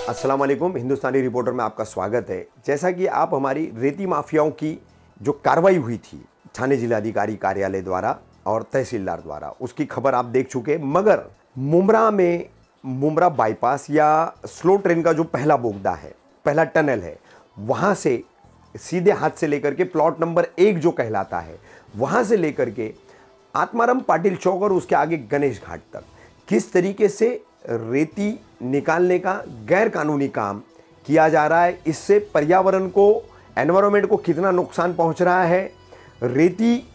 अस्सलाम वालेकुम, हिंदुस्तानी रिपोर्टर में आपका स्वागत है। जैसा कि आप हमारी रेती माफियाओं की जो कार्रवाई हुई थी थाने जिलाधिकारी कार्यालय द्वारा और तहसीलदार द्वारा, उसकी खबर आप देख चुके, मगर मुमरा में मुमरा बाईपास या स्लो ट्रेन का जो पहला बोगदा है, पहला टनल है, वहाँ से सीधे हाथ से लेकर के प्लॉट नंबर 1 जो कहलाता है, वहाँ से लेकर के आत्माराम पाटिल चौक और उसके आगे गणेश घाट तक किस तरीके से रेती निकालने का गैर कानूनी काम किया जा रहा है, इससे पर्यावरण को, एनवायरनमेंट को कितना नुकसान पहुंच रहा है। रेती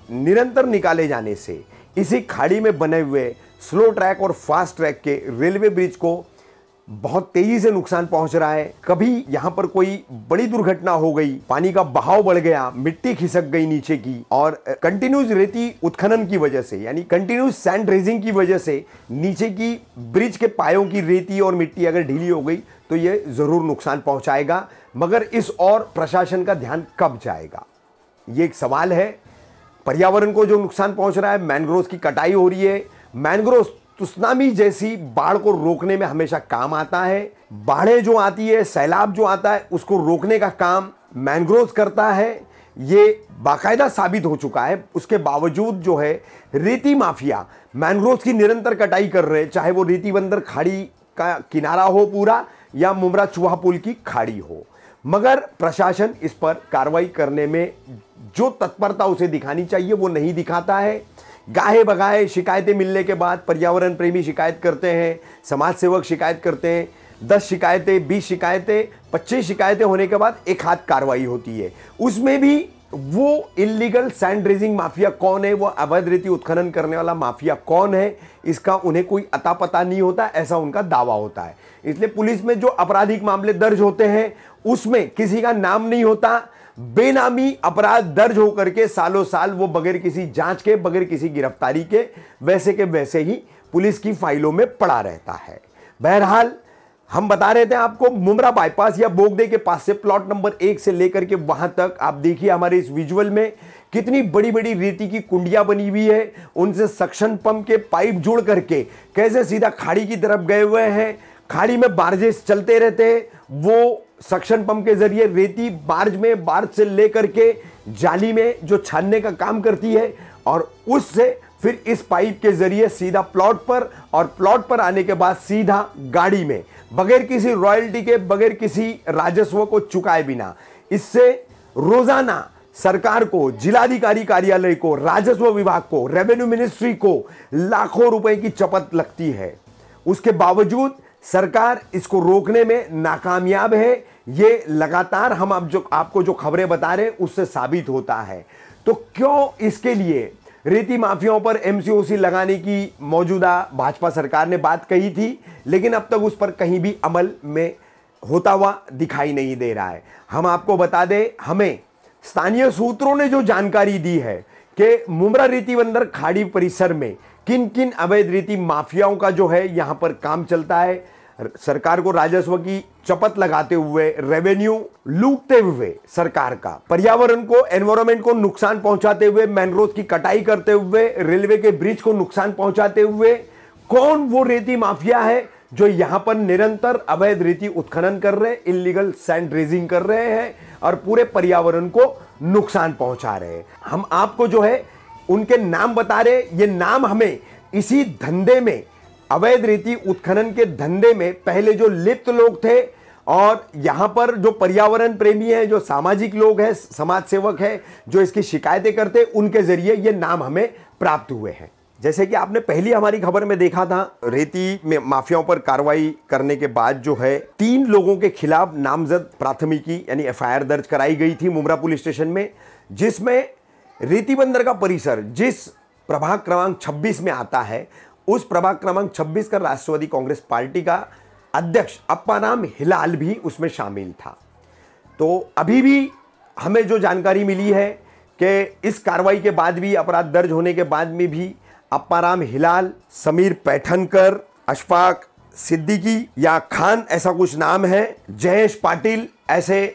निरंतर निकाले जाने से इसी खाड़ी में बने हुए स्लो ट्रैक और फास्ट ट्रैक के रेलवे ब्रिज को बहुत तेजी से नुकसान पहुंच रहा है। कभी यहां पर कोई बड़ी दुर्घटना हो गई, पानी का बहाव बढ़ गया, मिट्टी खिसक गई नीचे की, और कंटिन्यूस रेती उत्खनन की वजह से, यानी कंटिन्यूस सैंड रेजिंग की वजह से नीचे की ब्रिज के पायों की रेती और मिट्टी अगर ढीली हो गई तो ये जरूर नुकसान पहुंचाएगा। मगर इस और प्रशासन का ध्यान कब जाएगा, ये एक सवाल है। पर्यावरण को जो नुकसान पहुंच रहा है, मैनग्रोव की कटाई हो रही है। मैनग्रोव सुनामी जैसी बाढ़ को रोकने में हमेशा काम आता है। बाढ़ें जो आती है, सैलाब जो आता है, उसको रोकने का काम मैनग्रोव करता है। ये बाकायदा साबित हो चुका है। उसके बावजूद जो है रेती माफिया मैनग्रोव की निरंतर कटाई कर रहे हैं, चाहे वो रेती बंदर खाड़ी का किनारा हो पूरा या मुमरा चूहा पुल की खाड़ी हो। मगर प्रशासन इस पर कार्रवाई करने में जो तत्परता उसे दिखानी चाहिए वो नहीं दिखाता है। गाहे बगाहे शिकायतें मिलने के बाद पर्यावरण प्रेमी शिकायत करते हैं, समाज सेवक शिकायत करते हैं, 10 शिकायतें, 20 शिकायतें, 25 शिकायतें होने के बाद एक हाथ कार्रवाई होती है। उसमें भी वो इल्लीगल सैंड रेजिंग माफिया कौन है, वो अवैध रेती उत्खनन करने वाला माफिया कौन है, इसका उन्हें कोई अता पता नहीं होता, ऐसा उनका दावा होता है। इसलिए पुलिस में जो आपराधिक मामले दर्ज होते हैं उसमें किसी का नाम नहीं होता। बेनामी अपराध दर्ज होकर के सालों साल वो बगैर किसी जांच के, बगैर किसी गिरफ्तारी के वैसे ही पुलिस की फाइलों में पड़ा रहता है। बहरहाल हम बता रहे थे आपको, मुमरा बाईपास या बोगदे के पास से प्लॉट नंबर 1 से लेकर के वहां तक आप देखिए हमारे इस विजुअल में कितनी बड़ी बड़ी रेती की कुंडियां बनी हुई है। उनसे सक्शन पंप के पाइप जुड़ करके कैसे सीधा खाड़ी की तरफ गए हुए हैं। खाड़ी में बार्जेस चलते रहते हैं, वो सक्शन पंप के जरिए रेती बार्ज से लेकर के जाली में जो छानने का काम करती है, और उससे फिर इस पाइप के जरिए सीधा प्लॉट पर, और प्लॉट पर आने के बाद सीधा गाड़ी में, बगैर किसी रॉयल्टी के, बगैर किसी राजस्व को चुकाए बिना। इससे रोजाना सरकार को, जिलाधिकारी कार्यालय को, राजस्व विभाग को, रेवेन्यू मिनिस्ट्री को लाखों रुपए की चपत लगती है। उसके बावजूद सरकार इसको रोकने में नाकामयाब है। ये लगातार हम आपको जो खबरें बता रहे हैं उससे साबित होता है। तो क्यों इसके लिए रेती माफियाओं पर एमसीओसी लगाने की मौजूदा भाजपा सरकार ने बात कही थी, लेकिन अब तक उस पर कहीं भी अमल में होता हुआ दिखाई नहीं दे रहा है। हम आपको बता दें, हमें स्थानीय सूत्रों ने जो जानकारी दी है कि मुमरा रेती बंदर खाड़ी परिसर में किन किन अवैध रेती माफियाओं का जो है यहां पर काम चलता है, सरकार को राजस्व की चपत लगाते हुए, रेवेन्यू लूटते हुए, सरकार का पर्यावरण को, एनवायरनमेंट को नुकसान पहुंचाते हुए, मैनग्रोव की कटाई करते हुए, रेलवे के ब्रिज को नुकसान पहुंचाते हुए, कौन वो रेती माफिया है जो यहां पर निरंतर अवैध रेती उत्खनन कर रहे हैं, इल्लीगल सैंड रेजिंग कर रहे हैं और पूरे पर्यावरण को नुकसान पहुंचा रहे हैं। हम आपको जो है उनके नाम बता रहे। ये नाम हमें इसी धंधे में, अवैध रेती उत्खनन के धंधे में पहले जो लिप्त लोग थे, और यहां पर जो पर्यावरण प्रेमी हैं, जो सामाजिक लोग हैं, समाज सेवक हैं, जो इसकी शिकायतें करते, उनके जरिए ये नाम हमें प्राप्त हुए हैं। जैसे कि आपने पहली हमारी खबर में देखा था, रेती में माफियाओं पर कार्रवाई करने के बाद जो है 3 लोगों के खिलाफ नामजद प्राथमिकी यानी एफआईआर दर्ज कराई गई थी मुमरा पुलिस स्टेशन में, जिसमें रेती बंदर का परिसर जिस प्रभाग क्रमांक 26 में आता है, उस प्रभाग क्रमांक 26 का राष्ट्रवादी कांग्रेस पार्टी का अध्यक्ष अप्पाराम हिलाल भी उसमें शामिल था। तो अभी भी हमें जो जानकारी मिली है कि इस कार्रवाई के बाद भी, अपराध दर्ज होने के बाद में भी अप्पाराम हिलाल, समीर पैठनकर, अशफाक सिद्दीकी या खान ऐसा कुछ नाम है, जयेश पाटिल, ऐसे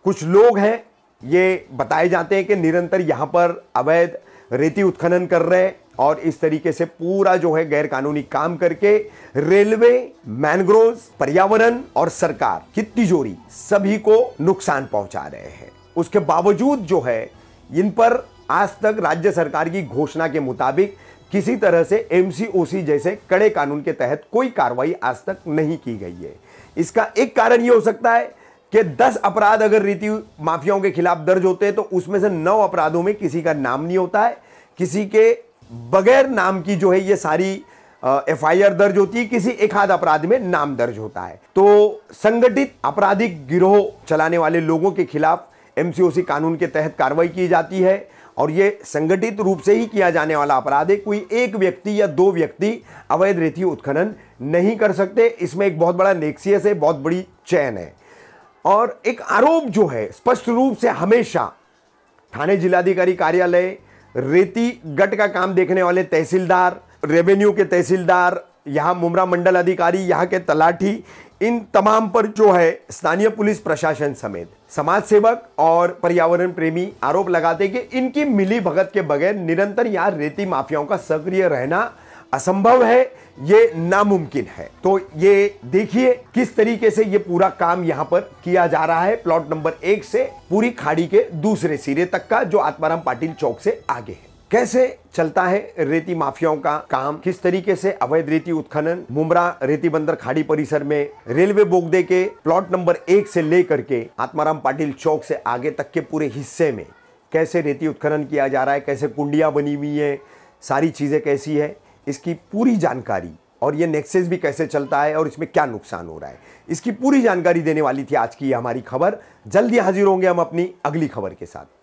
कुछ लोग हैं, ये बताए जाते हैं कि निरंतर यहां पर अवैध रेती उत्खनन कर रहे हैं और इस तरीके से पूरा जो है गैर कानूनी काम करके रेलवे, मैनग्रोव्स, पर्यावरण और सरकार की तिजोरी सभी को नुकसान पहुंचा रहे हैं। उसके बावजूद जो है इन पर आज तक राज्य सरकार की घोषणा के मुताबिक किसी तरह से एमसीओसी जैसे कड़े कानून के तहत कोई कार्रवाई आज तक नहीं की गई है। इसका एक कारण यह हो सकता है कि 10 अपराध अगर रेती माफियाओं के खिलाफ दर्ज होते हैं तो उसमें से 9 अपराधों में किसी का नाम नहीं होता है, किसी के बगैर नाम की जो है ये सारी एफआईआर दर्ज होती है, किसी एक आध अपराध में नाम दर्ज होता है। तो संगठित आपराधिक गिरोह चलाने वाले लोगों के खिलाफ एमसीओसी कानून के तहत कार्रवाई की जाती है और ये संगठित रूप से ही किया जाने वाला अपराध है। कोई एक व्यक्ति या 2 व्यक्ति अवैध रेती उत्खनन नहीं कर सकते। इसमें एक बहुत बड़ा नेक्सियस है, बहुत बड़ी चैन है। और एक आरोप जो है स्पष्ट रूप से हमेशा थाने जिलाधिकारी कार्यालय, रेती गट का काम देखने वाले तहसीलदार, रेवेन्यू के तहसीलदार, यहाँ मुमरा मंडल अधिकारी, यहाँ के तलाठी, इन तमाम पर जो है स्थानीय पुलिस प्रशासन समेत समाज सेवक और पर्यावरण प्रेमी आरोप लगाते कि इनकी मिली भगत के बगैर निरंतर यहाँ रेती माफियाओं का सक्रिय रहना असंभव है, ये नामुमकिन है। तो ये देखिए किस तरीके से ये पूरा काम यहाँ पर किया जा रहा है, प्लॉट नंबर 1 से पूरी खाड़ी के दूसरे सिरे तक का जो आत्माराम पाटिल चौक से आगे है। कैसे चलता है रेती माफियाओं का काम, किस तरीके से अवैध रेती उत्खनन मुमरा रेती बंदर खाड़ी परिसर में रेलवे बोगदे के प्लॉट नंबर 1 से लेकर के आत्माराम पाटिल चौक से आगे तक के पूरे हिस्से में कैसे रेती उत्खनन किया जा रहा है, कैसे कुंडियां बनी हुई है, सारी चीजें कैसी है, इसकी पूरी जानकारी और ये नेक्सस भी कैसे चलता है और इसमें क्या नुकसान हो रहा है, इसकी पूरी जानकारी देने वाली थी आज की ये हमारी खबर। जल्दी हाजिर होंगे हम अपनी अगली खबर के साथ।